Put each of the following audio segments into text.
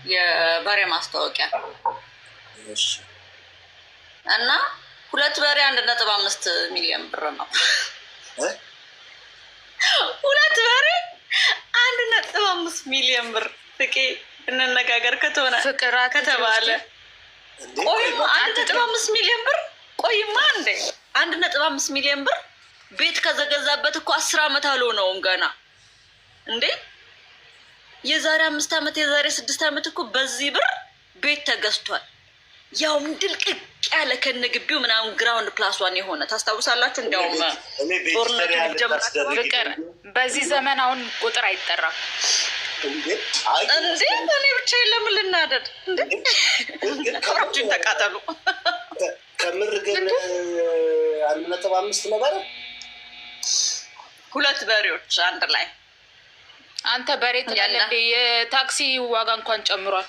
የበሬ ማስታወቂያ እና 2 በሬ 1.5 ሚሊዮን ብር ነው። 2 በሬ 1.5 ሚሊዮን ብር ፍቄ እንነጋገር ከተባለ ቆይማ 1.5 ሚሊዮን ብር ቆይማ እንዴ 1.5 ሚሊዮን ብር ቤት ከዘገዛበት እኮ 10 ዓመት አልሆነውም ገና እንዴ። የዛሬ 5 ዓመት የዛሬ 6 ዓመት እኮ በዚህ ብር ቤት ተገዝቷል። ያው ድልቅቅ ያለ ከነግቢው ምናምን ግራውንድ +1 የሆነ ታስታውሳላችሁ? እንዲያውም ጦርነቱ ጀምራ ፍቅር በዚህ ዘመን አሁን ቁጥር አይጠራም እንዴ እኔ ብቻ ለምን ልናደድ እንዴ? ከብራችን ተቃጠሉ። ከምር ግን 1.5 ነበር 2 በሬዎች አንድ ላይ አንተ በሬ ትያለ እንዴ? የታክሲ ዋጋ እንኳን ጨምሯል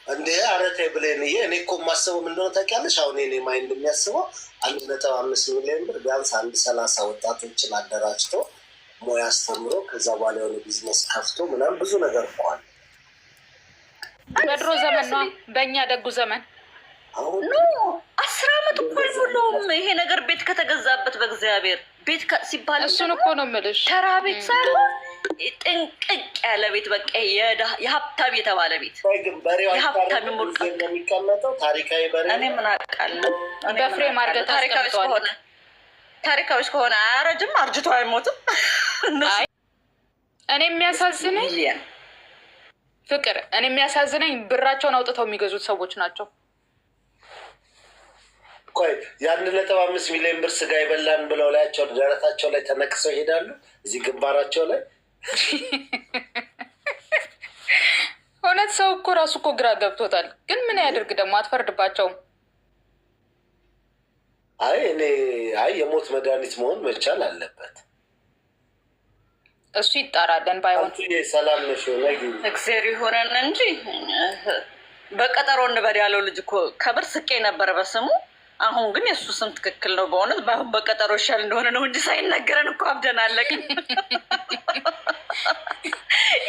እንዴ? አረቴ ብለንዬ እኔ እኮ ማሰበው ምን እንደሆነ ታውቂያለሽ? አሁን እኔ ማይንድ የሚያስበው 1.5 ሚሊዮን ብር ቢያንስ 30 ወጣቶችን አደራጅቶ ሙያ አስተምሮ ከዛ በኋላ የሆነ ቢዝነስ ከፍቶ ምናምን ብዙ ነገር እንኳን በድሮ ዘመን ነው። በእኛ ደጉ ዘመን አሁን 10 ዓመት እኮ አይሞላውም ይሄ ነገር ቤት ከተገዛበት። በእግዚአብሔር ቤት ሲባል እሱን እኮ ነው የምልሽ። ተራ ቤት ሳይሆን ጥንቅቅ ያለ ቤት በቃ የሀብታም የተባለ ቤት የሀብታም ሙልቀ የሚቀመጠው ታሪካዊ በሬ እኔ ምን አውቃለሁ። በፍሬ ማርገት ታሪካዊ ከሆነ አያረጅም፣ አርጅቶ አይሞትም። እኔ የሚያሳዝነኝ ፍቅር እኔ የሚያሳዝነኝ ብራቸውን አውጥተው የሚገዙት ሰዎች ናቸው። ቆይ የ1.5 ሚሊዮን ብር ስጋ ይበላን ብለው ላያቸው ደረታቸው ላይ ተነቅሰው ይሄዳሉ። እዚህ ግንባራቸው ላይ እውነት ሰው እኮ ራሱ እኮ ግራ ገብቶታል። ግን ምን ያደርግ ደግሞ አትፈርድባቸውም። አይ የሞት መድኃኒት መሆን መቻል አለበት። እሱ ይጣራለን ባይሆን ሰላም ነሽ እግዚአብሔር ይሆነን እንጂ በቀጠሮ እንበል ያለው ልጅ እኮ ከብር ስቄ ነበረ በስሙ። አሁን ግን የእሱ ስም ትክክል ነው በእውነት። ባይሆን በቀጠሮ ይሻል እንደሆነ ነው እንጂ ሳይነገረን እኮ አብደናለቅን።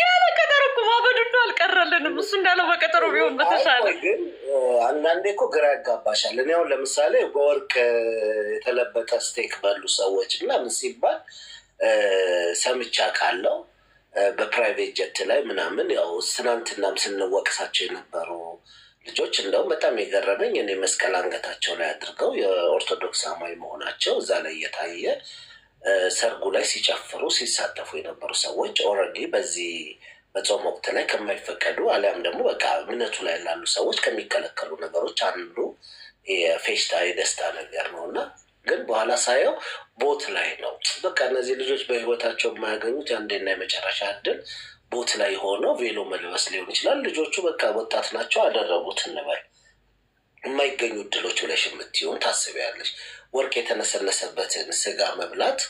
ያለ ቀጠሮ እኮ ማበዱ ነው አልቀረልንም። እሱ እንዳለው በቀጠሮ ቢሆን በተሻለ። ግን አንዳንዴ እኮ ግራ ያጋባሻል። እኔ አሁን ለምሳሌ በወርቅ የተለበጠ ስቴክ በሉ ሰዎች ምናምን ሲባል ሰምቻ ቃለው በፕራይቬት ጀት ላይ ምናምን ያው ትናንትናም ስንወቅሳቸው የነበሩ ልጆች እንደውም በጣም የገረመኝ እኔ መስቀል አንገታቸው ላይ አድርገው የኦርቶዶክስ አማኝ መሆናቸው እዛ ላይ እየታየ ሰርጉ ላይ ሲጨፍሩ ሲሳተፉ የነበሩ ሰዎች ኦልሬዲ በዚህ በጾም ወቅት ላይ ከማይፈቀዱ አሊያም ደግሞ በቃ እምነቱ ላይ ላሉ ሰዎች ከሚከለከሉ ነገሮች አንዱ የፌሽታ የደስታ ነገር ነው እና ግን በኋላ ሳየው ቦት ላይ ነው በቃ እነዚህ ልጆች በህይወታቸው የማያገኙት የአንዴና የመጨረሻ እድል ቦት ላይ ሆነው ቬሎ መልበስ ሊሆን ይችላል። ልጆቹ በቃ ወጣት ናቸው አደረጉት እንበል። የማይገኙ እድሎች ብለሽ የምትሆን ታስቢያለሽ። ወርቅ የተነሰነሰበትን ስጋ መብላት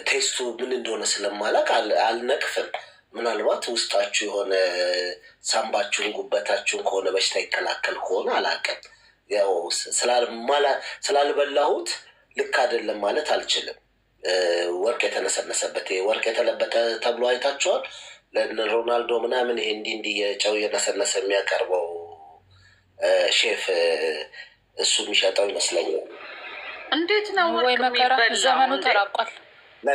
ቴስቱ ምን እንደሆነ ስለማላቅ አልነቅፍም። ምናልባት ውስጣችሁ የሆነ ሳምባችሁን ጉበታችሁን ከሆነ በሽታ ይከላከል ከሆነ አላውቅም። ያው ስላልበላሁት ልክ አይደለም ማለት አልችልም። ወርቅ የተነሰነሰበት ወርቅ የተለበጠ ተብሎ አይታችኋል። ለሮናልዶ ምናምን ይሄ እንዲህ የጨው እየነሰነሰ የሚያቀርበው ሼፍ እሱ የሚሸጠው ይመስለኛል። እንዴት ነው ወይ መከራ! ዘመኑ ተራቋል።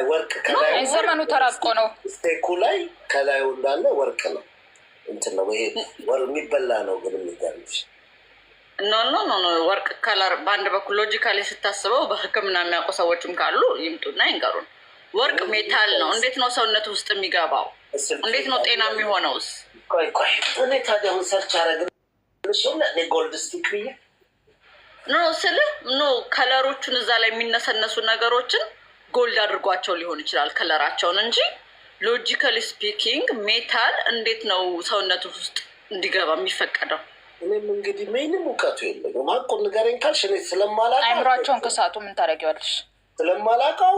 ወርቅ ከላይ ዘመኑ ተራቆ ነው። ስቴኩ ላይ ከላዩ እንዳለ ወርቅ ነው እንትን ነው ይሄ ወር የሚበላ ነው። ግን የሚገርምሽ ኖ ወርቅ ከለር በአንድ በኩል ሎጂካሊ ስታስበው በሕክምና የሚያውቁ ሰዎችም ካሉ ይምጡና ይንገሩን። ወርቅ ሜታል ነው። እንዴት ነው ሰውነት ውስጥ የሚገባው? እንዴት ነው ጤና የሚሆነውስ? ቆይ እኔ ታዲያውን ሰርች አረግልሽ ጎልድ ስቲክ ብዬ ከለሮቹን እዛ ላይ የሚነሰነሱ ነገሮችን ጎልድ አድርጓቸው ሊሆን ይችላል ከለራቸውን እንጂ ሎጂካሊ ስፒኪንግ ሜታል እንዴት ነው ሰውነት ውስጥ እንዲገባ የሚፈቀደው? እኔም እንግዲህ ምንም እውቀቱ የለኝም። ሀቁን ንገረኝ ካልሽ እኔ ስለማላውቀው አይምሯቸውን ከሳቱ ምን ታደርጊዋለሽ? ስለማላውቀው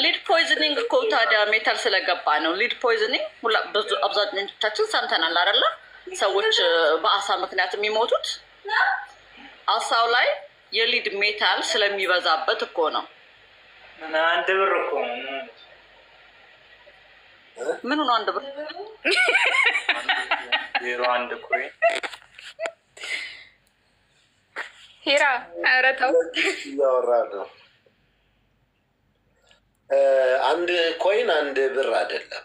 ሊድ ፖይዝኒንግ እኮ ታዲያ ሜታል ስለገባ ነው። ሊድ ፖይዝኒንግ ብዙ አብዛኞቻችን ሰምተናል አይደለ? ሰዎች በአሳ ምክንያት የሚሞቱት አሳው ላይ የሊድ ሜታል ስለሚበዛበት እኮ ነው። አንድ ብር እኮ ምን ሆኖ አንድ ብር 1 ኮይን ሂራ ኧረ ተው እያወራ ነው። አንድ ኮይን 1 ብር አይደለም።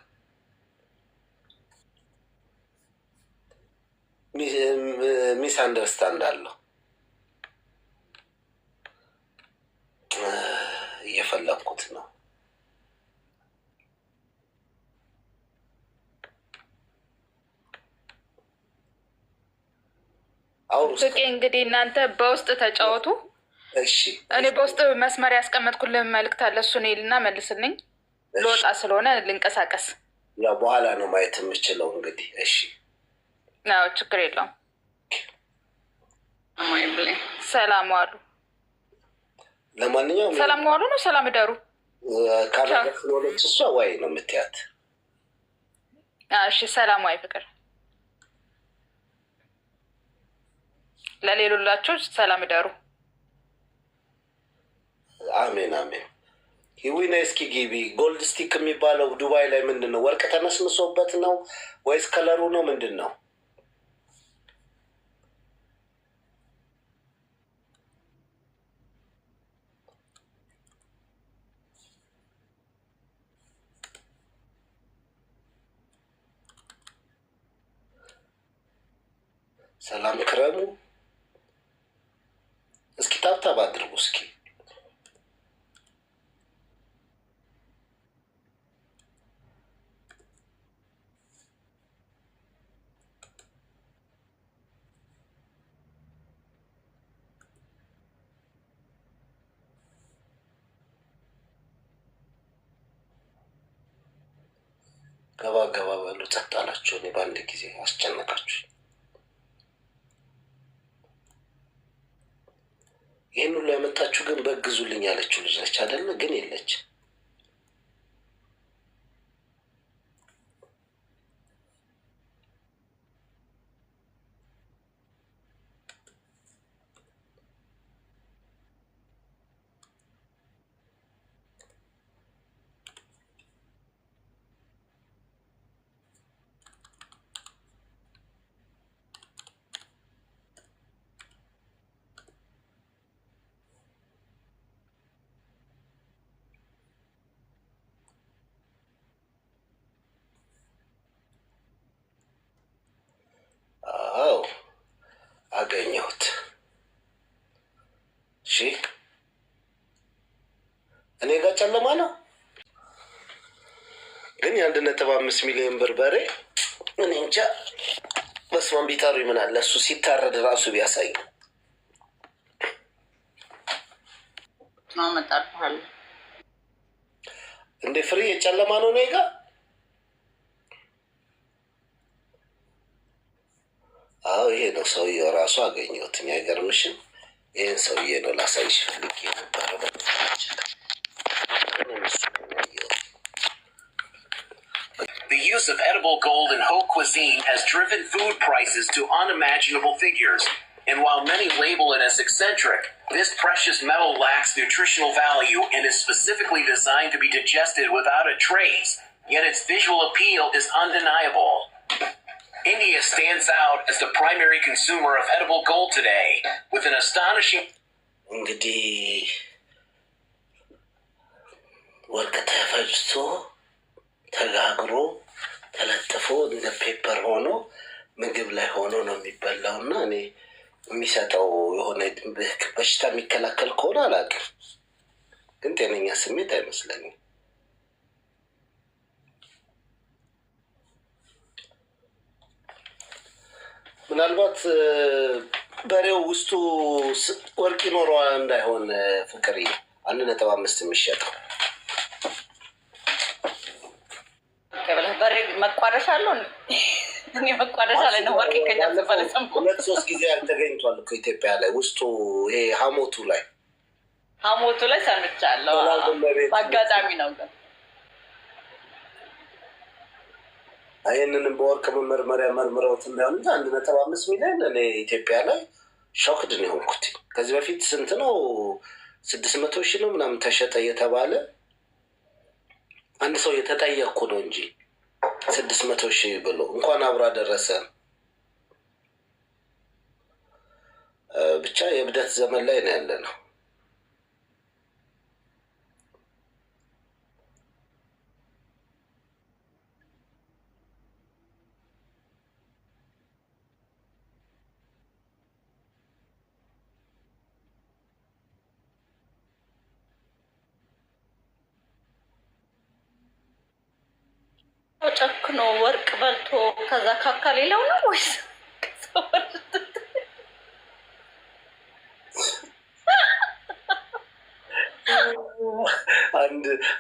ሚስ አንደርስታንድ አለው። እየፈለኩት ነው። ፍቄ እንግዲህ እናንተ በውስጥ ተጫወቱ። እሺ እኔ በውስጥ መስመር ያስቀመጥኩልን መልዕክት አለ። እሱን ይልና መልስልኝ። ልወጣ ስለሆነ ልንቀሳቀስ። ያው በኋላ ነው ማየት የምችለው እንግዲህ። እሺ አዎ ችግር የለውም። ሰላም ዋሉ። ለማንኛውም ሰላም ዋሉ ነው ሰላም እደሩ። ካናዳ ስለሆነች እሷ ዋይ ነው የምትያት። እሺ ሰላም ዋይ ፍቅር። ለሌሎላችሁ ሰላም እደሩ። አሜን አሜን። ሂዊና እስኪ ጊቢ ጎልድ ስቲክ የሚባለው ዱባይ ላይ ምንድን ነው? ወርቅ ተነስንሶበት ነው ወይስ ከለሩ ነው? ምንድን ነው? ሰላም ክረሙ። እስኪ ታብታብ አድርጉ እስኪ። ገባ ገባ በሉ። ጸጥ አላችሁ። እኔ በአንድ ጊዜ አስጨነቃችሁ። ይህን ሁሉ ያመጣችሁ ግን በግዙልኝ ያለችው ልጅ ነች አይደለ? ግን የለች። አገኘሁት። እሺ እኔ ጋር ጨለማ ነው፣ ግን የ1.5 ሚሊዮን ብር በሬ እኔ እንጃ። በስመ አብ ቢጠሩ ምን አለ እሱ ሲታረድ ራሱ ቢያሳይ። ማመጣጣል እንዴ ፍሬ የጨለማ ነው እኔ ጋር። አዎ ይሄ ነው ሰውዬው ራሱ አገኘሁት። አይገርምሽም? ይህን ሰውዬ ነው ላሳይሽ ፈልጌ የነበረው። The use of edible gold in haute cuisine has driven food prices to unimaginable figures. And while many label it as eccentric, this precious metal lacks nutritional value and is specifically designed to be digested without a trace. Yet its visual appeal is undeniable. India stands out as the primary consumer of edible gold today, with an astonishing... እንግዲህ ወርቅ ተፈጭቶ ተጋግሮ ተለጥፎ እንደ ፔፐር ሆኖ ምግብ ላይ ሆኖ ነው የሚበላው። እና እኔ የሚሰጠው የሆነ በሽታ የሚከላከል ከሆነ አላውቅም፣ ግን ጤነኛ ስሜት አይመስለኝም። ምናልባት በሬው ውስጡ ወርቅ ይኖረዋል እንዳይሆን ፍቅር 1.5 የሚሸጠው በሬ መቋደሻ አለው። እኔ መቋደሻ ላይ ነው ወርቅ ይገኛል። 2-3 ጊዜ ተገኝቷል እኮ ኢትዮጵያ ላይ ውስጡ ይሄ ሀሞቱ ላይ ሰምቻለሁ። በአጋጣሚ ነው ግን ይህንንም በወርቅ መመርመሪያ መርምረውት እንዳይሆን እንጂ 1.5 ሚሊዮን እኔ ኢትዮጵያ ላይ ሾክድ ነው የሆንኩት። ከዚህ በፊት ስንት ነው 600 ሺህ ነው ምናምን ተሸጠ እየተባለ አንድ ሰው የተጠየቅኩ ነው እንጂ 600 ሺህ ብሎ እንኳን አብራ ደረሰ። ብቻ የእብደት ዘመን ላይ ነው ያለ ነው። ጨክኖ ወርቅ በልቶ ከዛ ካካ ሌላው ነው ወይስ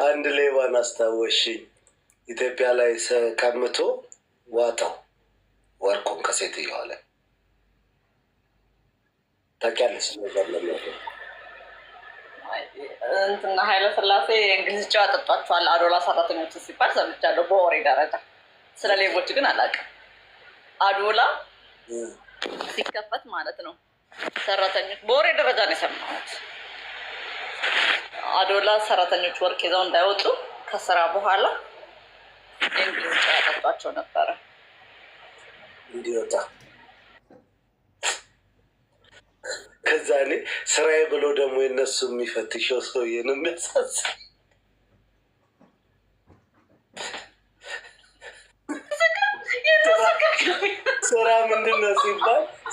አንድ ሌባን አስታወሽኝ። ኢትዮጵያ ላይ ቀምቶ ዋጠው ወርቁን ከሴትዮዋ ላይ ታውቂያለሽ? ነገር ለሚያደርግ እንትና ኃይለ ሥላሴ እንግሊዝ ጨዋ ጠጧቸዋል አዶላ ሰራተኞች ሲባል ሰምቻለሁ፣ በወሬ ደረጃ። ስለ ሌቦች ግን አላውቅም። አዶላ ሲከፈት ማለት ነው ሰራተኞች፣ በወሬ ደረጃ ነው የሰማሁት። አዶላ ሰራተኞች ወርቅ ይዘው እንዳይወጡ ከስራ በኋላ እንግሊዝ ጨዋ ጠጧቸው ነበረ እንዲወጣ። ከዛ እኔ ስራዬ ብሎ ደግሞ የነሱ የሚፈትሸው ሰውዬ ነው የሚያሳዝን።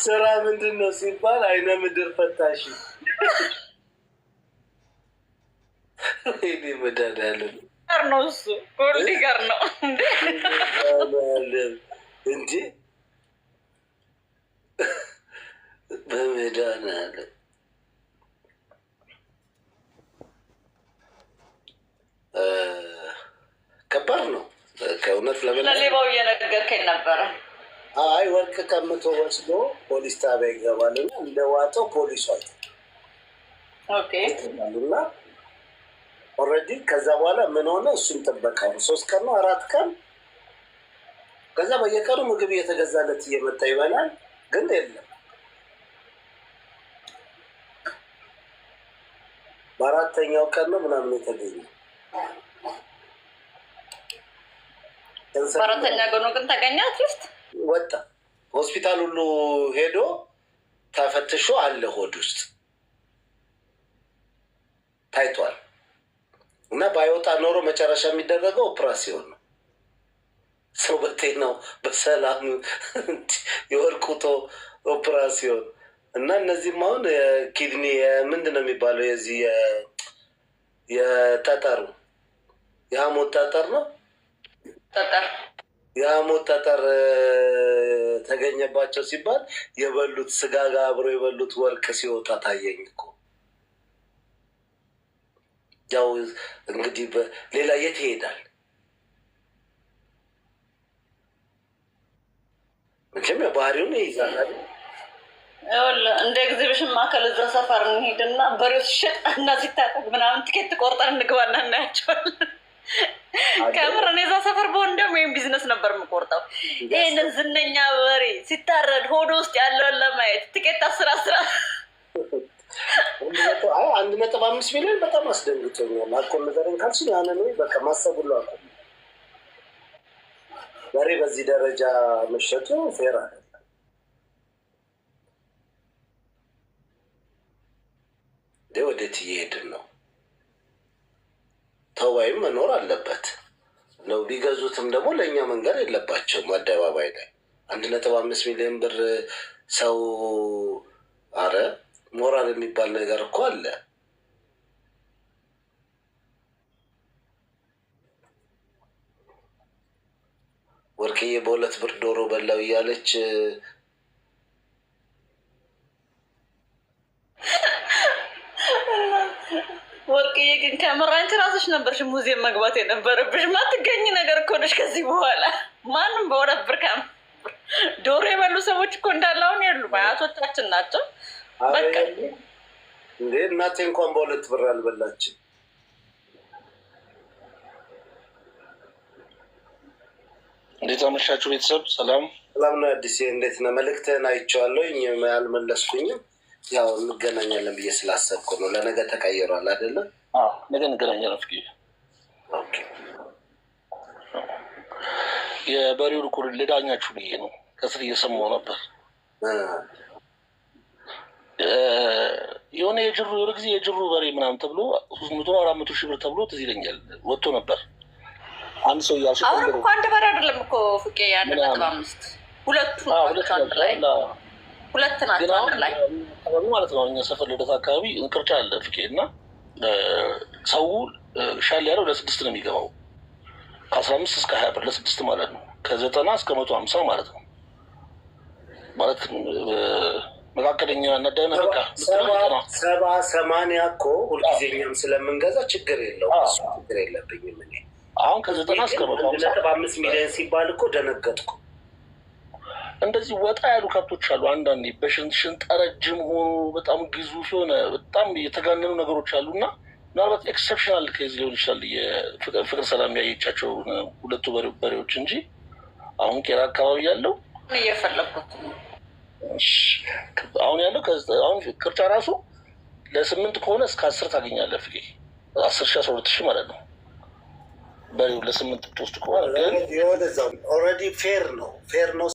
ስራ ምንድን ነው ሲባል አይነ ምድር ፈታሽ መድኃኒዓለም ነው እሱ ጎልዲገር ነው እንጂ በመድኃኒዓለም ከባድ ነው ከእውነት ለሌባው እየነገርከኝ ነበረ። አይ ወርቅ ቀምቶ ወስዶ ፖሊስ ጣቢያ ይገባልና እንደዋጠው ፖሊሱ አይተና ኦልሬዲ ከዛ በኋላ ምን ሆነ? እሱም ጥበቃ ነው 3 ቀን ነው 4 ቀን። ከዛ በየቀኑ ምግብ እየተገዛለት እየመጣ ይበላል፣ ግን የለም። በ4ኛው ቀን ነው ምናምን የተገኘ። በ4ኛ ቀኑ ግን ተገኘ። አትሊስት ወጣ። ሆስፒታል ሁሉ ሄዶ ተፈትሾ አለ ሆድ ውስጥ ታይቷል። እና ባይወጣ ኖሮ መጨረሻ የሚደረገው ኦፕራሲዮን ነው። ሰው በጤናው በሰላም የወርቁቶ ኦፕራሲዮን እና እነዚህም አሁን የኪድኒ ምንድን ነው የሚባለው የዚህ የጠጠሩ የሐሞት ጠጠር ነው የሐሞት ጠጠር ተገኘባቸው ሲባል የበሉት ስጋ ጋር አብሮ የበሉት ወርቅ ሲወጣ ታየኝ እኮ። ያው እንግዲህ ሌላ የት ይሄዳል? መቼም ባህሪውን ይይዛል። እንደ ኤግዚቢሽን ማዕከል እዛ ሰፈር እንሄድና በሬው ሲሸጥ እና ሲታጠቅ ምናምን ትኬት ቆርጠን እንግባና እናያቸዋለን። ከምር እኔ እዛ ሰፈር በሆን ደግሞ ይህም ቢዝነስ ነበር የምቆርጠው። ይህንን ዝነኛ በሬ ሲታረድ ሆዶ ውስጥ ያለውን ለማየት ትኬት 10 1.5 ሚሊዮን በጣም አስደንግጦኛል። አኮን ነገርን ካልሽ ያንን ወይ በቃ ማሰብ ሁሉ አቆ በሬ በዚህ ደረጃ መሸጡ ፌር አይደለም። ወዴት እየሄድን ነው? ተዋይም መኖር አለበት ነው። ቢገዙትም ደግሞ ለእኛ መንገድ የለባቸውም። አደባባይ ላይ 1.5 ሚሊዮን ብር ሰው አረ ሞራል የሚባል ነገር እኮ አለ። ወርቅዬ በ2 ብር ዶሮ በላው እያለች ወርቅዬ ግን ከምር አንቺ ራስሽ ነበርሽ ሙዚየም መግባት የነበረብሽ። ማትገኝ ነገር እኮ ነሽ ከዚህ በኋላ። ማንም በ2 ብር ዶሮ የበሉ ሰዎች እኮ እንዳለ አሁን የሉ አያቶቻችን ናቸው። በቃ እንዴ እናቴ እንኳን በ2 ብር አልበላችም። እንዴት አመሻችሁ ቤተሰብ? ሰላም ነው። አዲስ እንዴት ነው? መልእክትህን አይቼዋለሁ፣ አልመለስኩኝም። ያው እንገናኛለን ብዬ ስላሰብኩ ነው። ለነገ ተቀይሯል አይደለም? ነገ እንገናኛለን። ፍቄ የበሬው ልኩር ልዳኛችሁ ብዬ ነው። ከስር እየሰማሁ ነበር። የሆነ የሆነ ጊዜ የጅሩ በሬ ምናምን ተብሎ 300-400 ሺህ ብር ተብሎ ትዝ ይለኛል ወጥቶ ነበር። አንድ ሰው እያልሽ አሁን እኮ አንድ በሬ አይደለም እኮ ፍቄ 1.5 ሁለቱ አንድ ላይ ሁለት ናቸው አንድ ላይ ማለት ነው። እኛ ሰፈር ልደት አካባቢ ቅርጫ አለ ፍቄ እና ሰው ሻል ያለው ለ6 ነው የሚገባው ከ15 እስከ 20 ብር ለ6 ማለት ነው። ከ90 እስከ 150 ማለት ነው። ማለት መካከለኛ ነዳና በቃ 70-80 እኮ ሁልጊዜኛም ስለምንገዛ ችግር የለው ችግር የለብኝም። እኔ አሁን ከ90 እስከ 150 ሚሊዮን ሲባል እኮ ደነገጥኩ። እንደዚህ ወጣ ያሉ ከብቶች አሉ። አንዳንዴ በሽንት ረጅም ሆኑ በጣም ግዙፍ የሆነ በጣም የተጋነኑ ነገሮች አሉ እና ምናልባት ኤክሰፕሽናል ኬዝ ሊሆን ይችላል የፍቅር ሰላም ያየቻቸው ሁለቱ በሬዎች እንጂ አሁን ቄራ አካባቢ ያለው እየፈለኩት አሁን ያለው አሁን ቅርጫ ራሱ ለ8 ከሆነ እስከ 10 ታገኛለህ። ፍቄ 10,000-12,000 ማለት ነው። በሬው ለ8 ውስጥ ከሆነ ግን ኦልሬዲ ፌር ነው